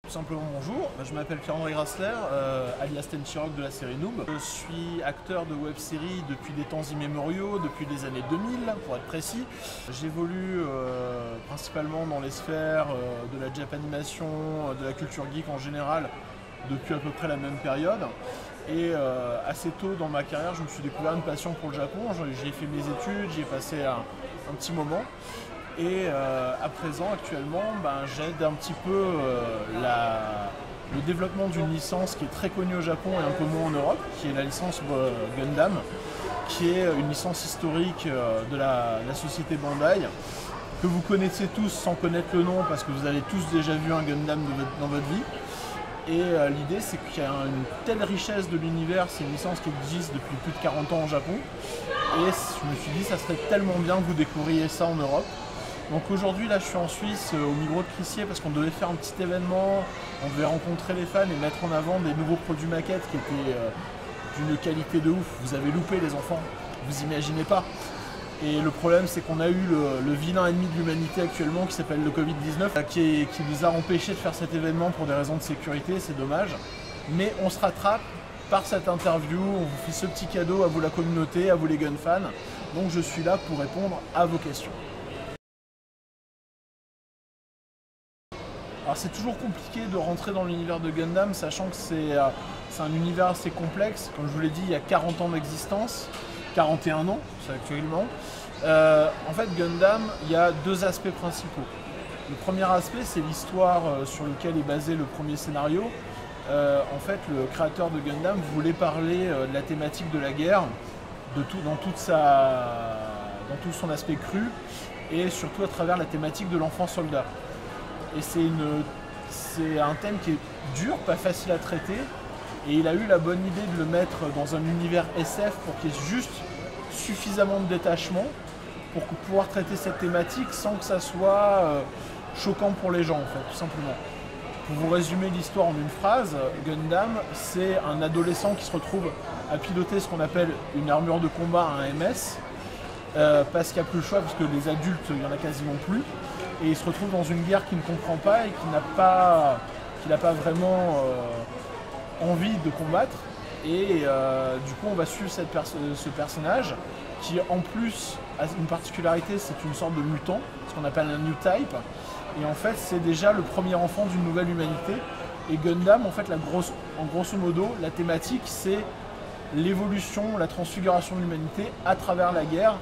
Tout simplement bonjour, je m'appelle Pierre-André Grassler, alias Tenchirok de la série Noob. Je suis acteur de web-série depuis des temps immémoriaux, depuis les années 2000 pour être précis. J'évolue principalement dans les sphères de la Japanimation, de la culture geek en général depuis à peu près la même période. Et assez tôt dans ma carrière, je me suis découvert une passion pour le Japon. J'ai fait mes études, j'y ai passé un petit moment. Et à présent, actuellement, j'aide un petit peu le développement d'une licence qui est très connue au Japon et un peu moins en Europe, qui est la licence Gundam, qui est une licence historique de la société Bandai, que vous connaissez tous sans connaître le nom, parce que vous avez tous déjà vu un Gundam dans votre vie. Et l'idée, c'est qu'il y a une telle richesse de l'univers, c'est une licence qui existe depuis plus de 40 ans au Japon. Et je me suis dit, ça serait tellement bien que vous découvriez ça en Europe. Donc aujourd'hui, là, je suis en Suisse, au Migros de Crissier, parce qu'on devait faire un petit événement, on devait rencontrer les fans et mettre en avant des nouveaux produits maquettes qui étaient d'une qualité de ouf. Vous avez loupé, les enfants, vous imaginez pas. Et le problème, c'est qu'on a eu le vilain ennemi de l'humanité actuellement, qui s'appelle le Covid-19, qui nous a empêchés de faire cet événement pour des raisons de sécurité, c'est dommage. Mais on se rattrape par cette interview, on vous fait ce petit cadeau à vous la communauté, à vous les gun fans. Donc je suis là pour répondre à vos questions. Alors c'est toujours compliqué de rentrer dans l'univers de Gundam, sachant que c'est un univers assez complexe. Comme je vous l'ai dit, il y a 40 ans d'existence, 41 ans actuellement. En fait, Gundam, il y a deux aspects principaux. Le premier aspect, c'est l'histoire sur laquelle est basé le premier scénario. En fait, le créateur de Gundam voulait parler de la thématique de la guerre, dans tout son aspect cru, et surtout à travers la thématique de l'enfant soldat. Et c'est un thème qui est dur, pas facile à traiter, et il a eu la bonne idée de le mettre dans un univers SF pour qu'il y ait juste suffisamment de détachement pour pouvoir traiter cette thématique sans que ça soit choquant pour les gens, en fait, tout simplement. Pour vous résumer l'histoire en une phrase, Gundam, c'est un adolescent qui se retrouve à piloter ce qu'on appelle une armure de combat, un MS, parce qu'il n'y a plus le choix, parce que les adultes, il n'y en a quasiment plus. Et il se retrouve dans une guerre qu'il ne comprend pas et qu'il n'a pas vraiment envie de combattre. Et du coup, on va suivre ce personnage qui, en plus, a une particularité, c'est une sorte de mutant, ce qu'on appelle un new type. Et en fait, c'est déjà le premier enfant d'une nouvelle humanité. Et Gundam, en fait, en grosso modo, la thématique, c'est l'évolution, la transfiguration de l'humanité à travers la guerre,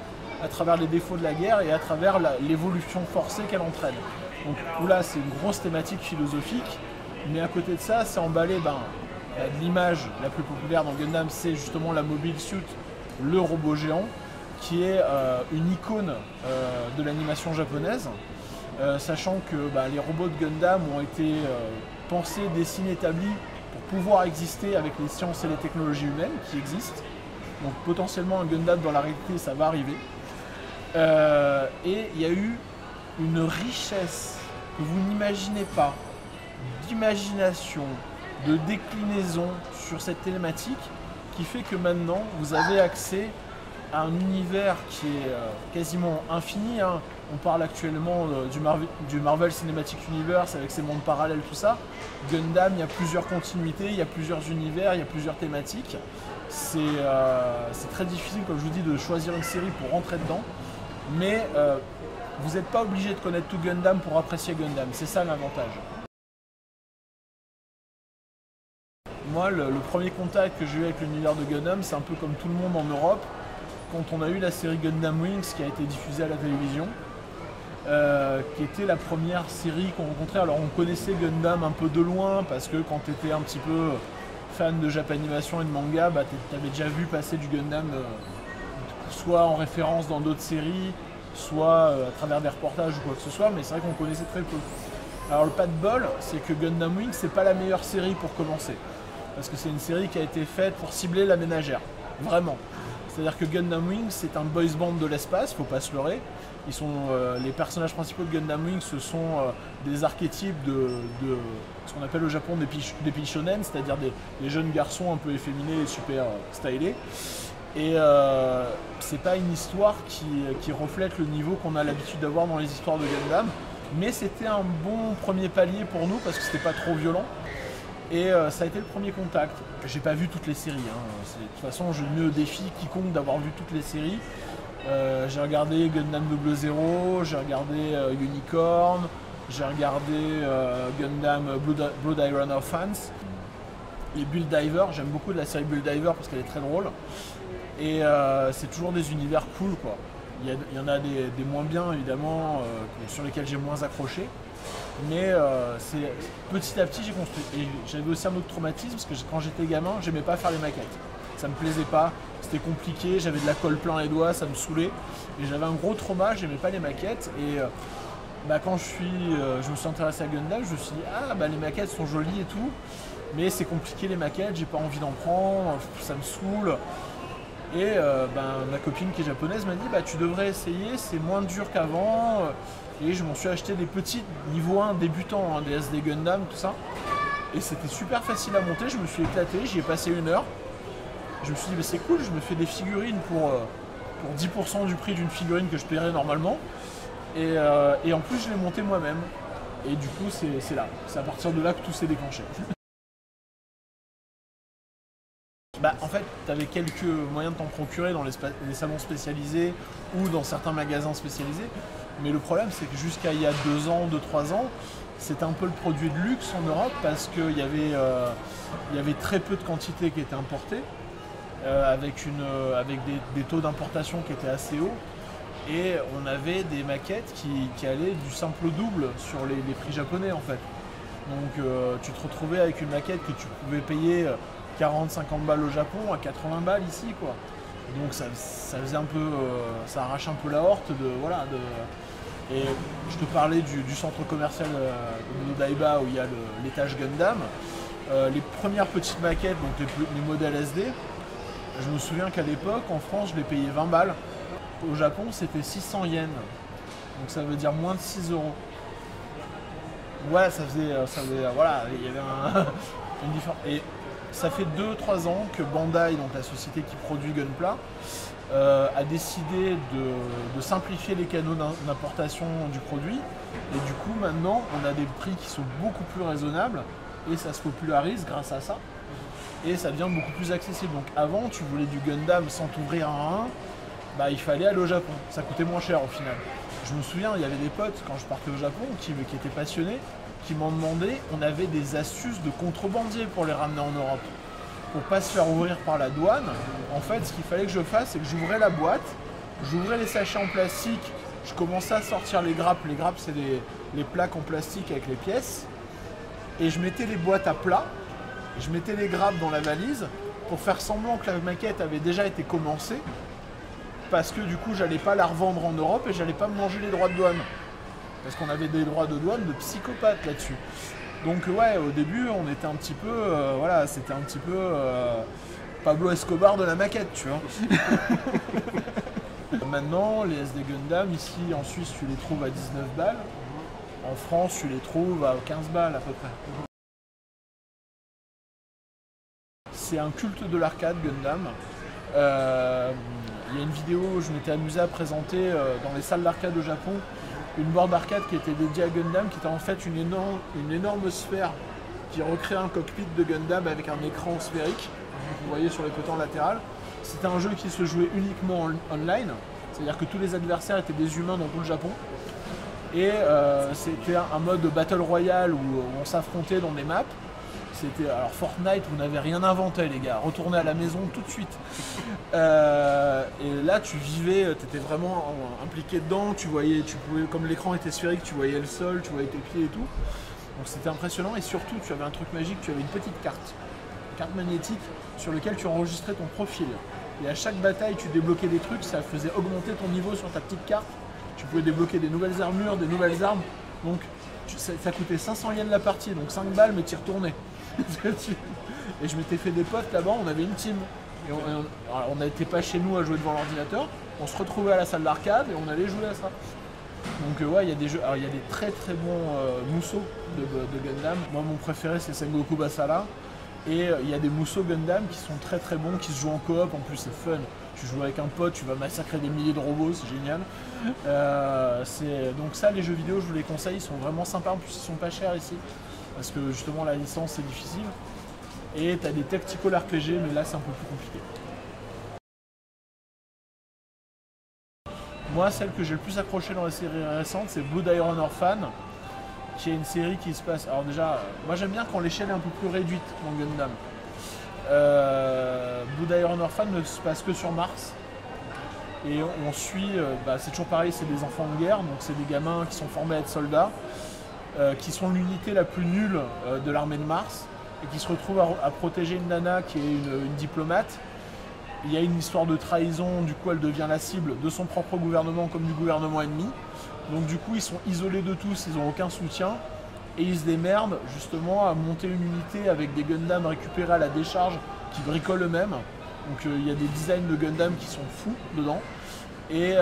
à travers les défauts de la guerre et à travers l'évolution forcée qu'elle entraîne. Donc là, c'est une grosse thématique philosophique, mais à côté de ça, c'est emballé l'image la plus populaire dans Gundam, c'est justement la Mobile Suit, le robot géant, qui est une icône de l'animation japonaise, sachant que les robots de Gundam ont été pensés, dessinés, établis pour pouvoir exister avec les sciences et les technologies humaines qui existent. Donc potentiellement un Gundam dans la réalité, ça va arriver. Et il y a eu une richesse que vous n'imaginez pas, d'imagination, de déclinaison sur cette thématique, qui fait que maintenant vous avez accès à un univers qui est quasiment infini. On parle actuellement du Marvel Cinematic Universe avec ses mondes parallèles, tout ça. Gundam, il y a plusieurs continuités, il y a plusieurs univers, il y a plusieurs thématiques. C'est très difficile, comme je vous dis, de choisir une série pour rentrer dedans. Mais vous n'êtes pas obligé de connaître tout Gundam pour apprécier Gundam, c'est ça l'avantage. Moi, le premier contact que j'ai eu avec l'univers de Gundam, c'est un peu comme tout le monde en Europe, quand on a eu la série Gundam Wings qui a été diffusée à la télévision, qui était la première série qu'on rencontrait. Alors on connaissait Gundam un peu de loin, parce que quand tu étais un petit peu fan de Japanimation et de manga, tu avais déjà vu passer du Gundam, soit en référence dans d'autres séries, soit à travers des reportages ou quoi que ce soit, mais c'est vrai qu'on connaissait très peu. Alors le pas de bol, c'est que Gundam Wing, c'est pas la meilleure série pour commencer, parce que c'est une série qui a été faite pour cibler la ménagère, vraiment. C'est-à-dire que Gundam Wing, c'est un boys band de l'espace, faut pas se leurrer. Les personnages principaux de Gundam Wing, ce sont des archétypes de ce qu'on appelle au Japon des pishonen, c'est-à-dire des jeunes garçons un peu efféminés et super stylés. Et c'est pas une histoire qui reflète le niveau qu'on a l'habitude d'avoir dans les histoires de Gundam. Mais c'était un bon premier palier pour nous parce que c'était pas trop violent. Et ça a été le premier contact. J'ai pas vu toutes les séries. De toute façon, je mets au défi quiconque d'avoir vu toutes les séries. J'ai regardé Gundam 00, j'ai regardé Unicorn, j'ai regardé Gundam Blood Iron Orphans. Les Build Divers, j'aime beaucoup de la série Build Diver parce qu'elle est très drôle. Et c'est toujours des univers cool, quoi. Il y en a des moins bien, évidemment, sur lesquels j'ai moins accroché. Mais petit à petit, j'ai construit. Et j'avais aussi un autre traumatisme, parce que quand j'étais gamin, j'aimais pas faire les maquettes. Ça me plaisait pas, c'était compliqué, j'avais de la colle plein les doigts, ça me saoulait. Et j'avais un gros trauma, j'aimais pas les maquettes. Et quand je me suis intéressé à Gundam, je me suis dit, les maquettes sont jolies et tout. Mais c'est compliqué les maquettes, j'ai pas envie d'en prendre, ça me saoule. Et ma copine qui est japonaise m'a dit tu devrais essayer, c'est moins dur qu'avant. Et je m'en suis acheté des petits niveau 1 débutants, des SD Gundam, tout ça. Et c'était super facile à monter, je me suis éclaté, j'y ai passé 1 heure. Je me suis dit c'est cool, je me fais des figurines pour 10% du prix d'une figurine que je paierais normalement. Et en plus je l'ai monté moi-même. Et du coup c'est là, c'est à partir de là que tout s'est déclenché. En fait, tu avais quelques moyens de t'en procurer dans les salons spécialisés ou dans certains magasins spécialisés. Mais le problème, c'est que jusqu'à il y a 2 ans, 2-3 ans, c'était un peu le produit de luxe en Europe parce qu'il y avait très peu de quantités qui étaient importées, avec des taux d'importation qui étaient assez hauts. Et on avait des maquettes qui allaient du simple au double sur les prix japonais, en fait. Donc tu te retrouvais avec une maquette que tu pouvais payer 40-50 balles au Japon à 80 balles ici, quoi. Donc ça faisait un peu, ça arrache un peu la horte et je te parlais du centre commercial de Odaiba où il y a l'étage Gundam. Les premières petites maquettes, donc les modèles SD, je me souviens qu'à l'époque en France je les payais 20 balles. Au Japon c'était 600 yens, donc ça veut dire moins de 6 euros. Ouais, ça faisait voilà, il y avait une différence. Et ça fait 2-3 ans que Bandai, donc la société qui produit Gunpla, a décidé de simplifier les canaux d'importation du produit. Et du coup, maintenant, on a des prix qui sont beaucoup plus raisonnables et ça se popularise grâce à ça. Et ça devient beaucoup plus accessible. Donc avant, tu voulais du Gundam sans t'ouvrir un à un, il fallait aller au Japon. Ça coûtait moins cher au final. Je me souviens, il y avait des potes, quand je partais au Japon, qui étaient passionnés, qui m'ont demandé, on avait des astuces de contrebandier pour les ramener en Europe. Pour pas se faire ouvrir par la douane, en fait, ce qu'il fallait que je fasse, c'est que j'ouvrais la boîte, j'ouvrais les sachets en plastique, je commençais à sortir les grappes. Les grappes, c'est les plaques en plastique avec les pièces. Et je mettais les boîtes à plat, je mettais les grappes dans la valise pour faire semblant que la maquette avait déjà été commencée. Parce que du coup, j'allais pas la revendre en Europe et j'allais pas me manger les droits de douane. Parce qu'on avait des droits de douane de psychopathes là-dessus. Donc ouais, au début, on était un petit peu, c'était un petit peu Pablo Escobar de la maquette, tu vois. Maintenant, les SD Gundam, ici en Suisse, tu les trouves à 19 balles. En France, tu les trouves à 15 balles à peu près. C'est un culte de l'arcade, Gundam. Il y a une vidéo où je m'étais amusé à présenter dans les salles d'arcade au Japon une borne d'arcade qui était dédiée à Gundam, qui était en fait une énorme sphère qui recréait un cockpit de Gundam avec un écran sphérique, vous voyez sur les côtés en latéral. C'était un jeu qui se jouait uniquement online, c'est-à-dire que tous les adversaires étaient des humains dans tout le Japon. Et c'était un mode Battle Royale où on s'affrontait dans des maps. Alors Fortnite, vous n'avez rien inventé les gars, retournez à la maison tout de suite. Et là tu vivais, tu étais vraiment impliqué dedans, tu pouvais, comme l'écran était sphérique, tu voyais le sol, tu voyais tes pieds et tout. Donc c'était impressionnant et surtout tu avais un truc magique, tu avais une petite carte magnétique sur laquelle tu enregistrais ton profil. Et à chaque bataille tu débloquais des trucs, ça faisait augmenter ton niveau sur ta petite carte. Tu pouvais débloquer des nouvelles armures, des nouvelles armes. Donc ça coûtait 500 yens la partie, donc 5 balles mais tu y retournais. Et je m'étais fait des potes là-bas, on avait une team. Et on n'était pas chez nous à jouer devant l'ordinateur, on se retrouvait à la salle d'arcade et on allait jouer à ça. Donc ouais, il y a des jeux, alors il y a des très très bons mousseaux de Gundam. Moi mon préféré c'est Sengoku Basara. Et il y a des Musou Gundam qui sont très très bons, qui se jouent en coop, en plus c'est fun. Tu joues avec un pote, tu vas massacrer des milliers de robots, c'est génial. Donc ça, les jeux vidéo, je vous les conseille, ils sont vraiment sympas, en plus ils sont pas chers ici. Parce que justement la licence c'est difficile. Et tu as des tactical RPG, mais là c'est un peu plus compliqué. Moi, celle que j'ai le plus accroché dans les séries récentes, c'est Blood Iron Orphan, qui est une série qui se passe... Alors déjà, moi j'aime bien quand l'échelle est un peu plus réduite dans Gundam. Blood Iron Orphan ne se passe que sur Mars. Et on suit, c'est toujours pareil, c'est des enfants de guerre, donc c'est des gamins qui sont formés à être soldats, qui sont l'unité la plus nulle de l'armée de Mars, et qui se retrouvent à protéger une nana qui est une diplomate. Il y a une histoire de trahison, du coup elle devient la cible de son propre gouvernement comme du gouvernement ennemi. Donc du coup ils sont isolés de tous, ils n'ont aucun soutien. Et ils se démerdent justement à monter une unité avec des Gundam récupérés à la décharge qui bricolent eux-mêmes. Donc il y a des designs de Gundam qui sont fous dedans. Et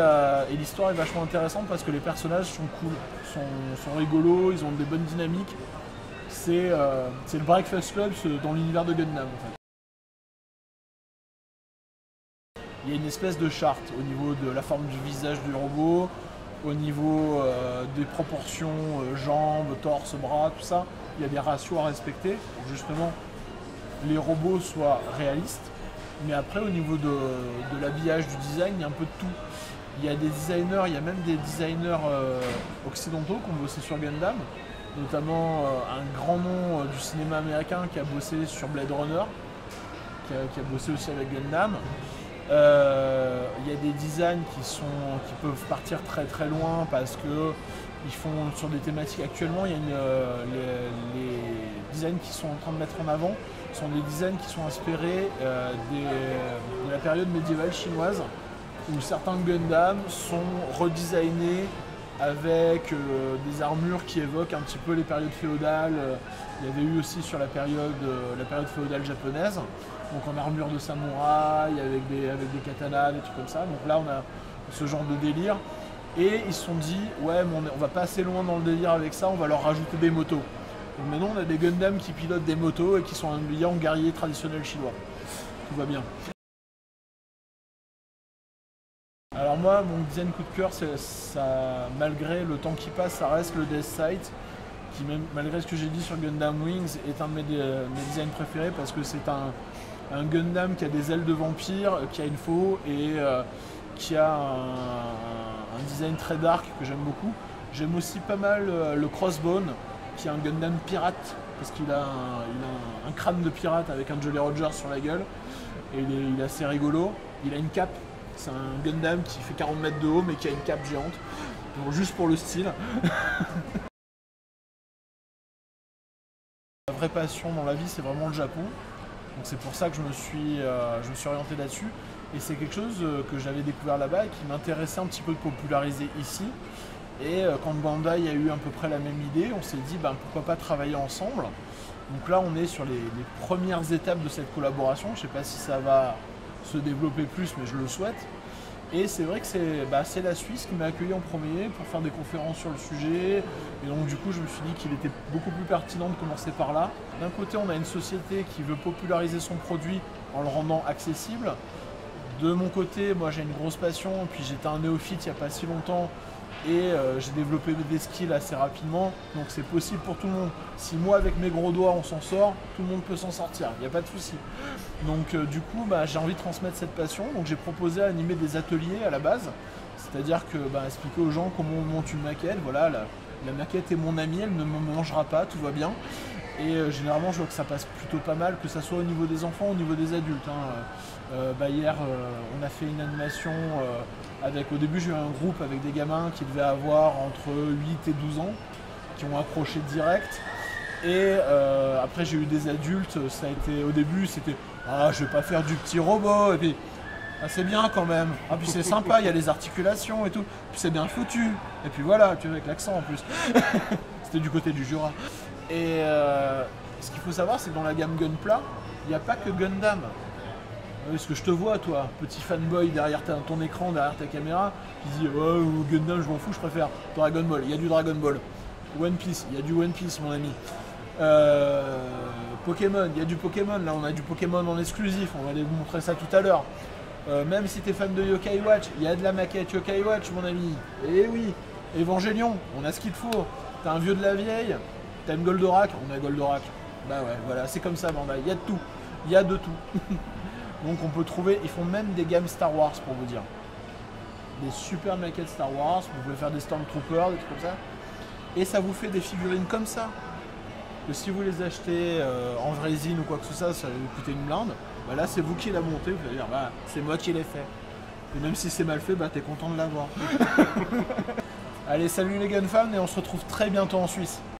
l'histoire est vachement intéressante parce que les personnages sont cool, sont rigolos, ils ont des bonnes dynamiques. C'est le Breakfast Club dans l'univers de Gundam en fait. Il y a une espèce de charte au niveau de la forme du visage du robot, au niveau des proportions, jambes, torse, bras, tout ça. Il y a des ratios à respecter pour justement les robots soient réalistes. Mais après au niveau de l'habillage, du design, il y a un peu de tout. Il y a des designers, il y a même des designers occidentaux qui ont bossé sur Gundam, notamment un grand nom du cinéma américain qui a bossé sur Blade Runner, qui a bossé aussi avec Gundam. Il y a des designs qui peuvent partir très très loin parce que ils font sur des thématiques. Actuellement, il y a les designs qui sont en train de mettre en avant sont des designs qui sont inspirés de la période médiévale chinoise où certains Gundam sont redesignés avec des armures qui évoquent un petit peu les périodes féodales. Il y avait eu aussi sur la période féodale japonaise, donc en armure de samouraï, avec des katanas, des trucs comme ça. Donc là on a ce genre de délire. Et ils se sont dit, ouais mais on va pas assez loin dans le délire avec ça, on va leur rajouter des motos. Donc maintenant on a des Gundam qui pilotent des motos et qui sont habillés en guerriers traditionnels chinois. Tout va bien. Alors moi, mon design coup de cœur, malgré le temps qui passe, ça reste le Death Sight, qui même, malgré ce que j'ai dit sur Gundam Wings, est un de mes designs préférés parce que c'est un Gundam qui a des ailes de vampire, qui a une faux et qui a un design très dark que j'aime beaucoup. J'aime aussi pas mal le Crossbone, qui est un Gundam pirate, parce qu'il a un crâne de pirate avec un Jolly Roger sur la gueule, et il est assez rigolo. Il a une cape. C'est un Gundam qui fait 40 mètres de haut mais qui a une cape géante, donc juste pour le style. Ma vraie passion dans la vie c'est vraiment le Japon, donc c'est pour ça que je me suis orienté là-dessus. Et c'est quelque chose que j'avais découvert là-bas et qui m'intéressait un petit peu de populariser ici. Et quand Bandai a eu à peu près la même idée, on s'est dit pourquoi pas travailler ensemble. Donc là on est sur les premières étapes de cette collaboration, je ne sais pas si ça va se développer plus, mais je le souhaite. Et c'est vrai que c'est la Suisse qui m'a accueilli en premier pour faire des conférences sur le sujet. Et donc du coup, je me suis dit qu'il était beaucoup plus pertinent de commencer par là. D'un côté, on a une société qui veut populariser son produit en le rendant accessible. De mon côté, moi j'ai une grosse passion, puis j'étais un néophyte il n'y a pas si longtemps. Et j'ai développé des skills assez rapidement, donc c'est possible pour tout le monde. Si moi avec mes gros doigts on s'en sort, tout le monde peut s'en sortir, il n'y a pas de souci. Donc du coup j'ai envie de transmettre cette passion, donc j'ai proposé à animer des ateliers à la base, c'est-à-dire que expliquer aux gens comment on monte une maquette, voilà, la maquette est mon amie, elle ne me mangera pas, tout va bien. Et généralement je vois que ça passe plutôt pas mal, que ça soit au niveau des enfants, au niveau des adultes. Hier on a fait une animation au début j'ai eu un groupe avec des gamins qui devaient avoir entre 8 et 12 ans, qui ont accroché direct. Et après j'ai eu des adultes, au début c'était « Ah je vais pas faire du petit robot » et puis « Ah c'est bien quand même, ah puis c'est sympa, il y a les articulations et tout, puis c'est bien foutu » et puis voilà, tu vois avec l'accent en plus. C'était du côté du Jura. Et ce qu'il faut savoir c'est que dans la gamme Gunpla, il n'y a pas que Gundam. Parce que je te vois, toi, petit fanboy derrière ton écran, derrière ta caméra, qui dit oh, Gundam, je m'en fous, je préfère Dragon Ball. Il y a du Dragon Ball. One Piece, il y a du One Piece, mon ami. Pokémon, il y a du Pokémon, là on a du Pokémon en exclusif, on va aller vous montrer ça tout à l'heure. Même si tu es fan de Yokai Watch, il y a de la maquette Yokai Watch mon ami. Et oui, Evangelion, on a ce qu'il te faut. T'as un vieux de la vieille, t'as une Goldorak, on a Goldorak. Bah ouais, voilà, c'est comme ça Bandai, il y a de tout, il y a de tout. Donc on peut trouver, ils font même des gammes Star Wars pour vous dire. Des super maquettes Star Wars, vous pouvez faire des Stormtroopers, des trucs comme ça. Et ça vous fait des figurines comme ça. Que si vous les achetez en résine ou quoi que ce soit, ça va vous coûter une blinde. Bah là c'est vous qui la montez, vous allez dire bah c'est moi qui l'ai fait. Et même si c'est mal fait, bah t'es content de l'avoir. Allez, salut les gunfans et on se retrouve très bientôt en Suisse.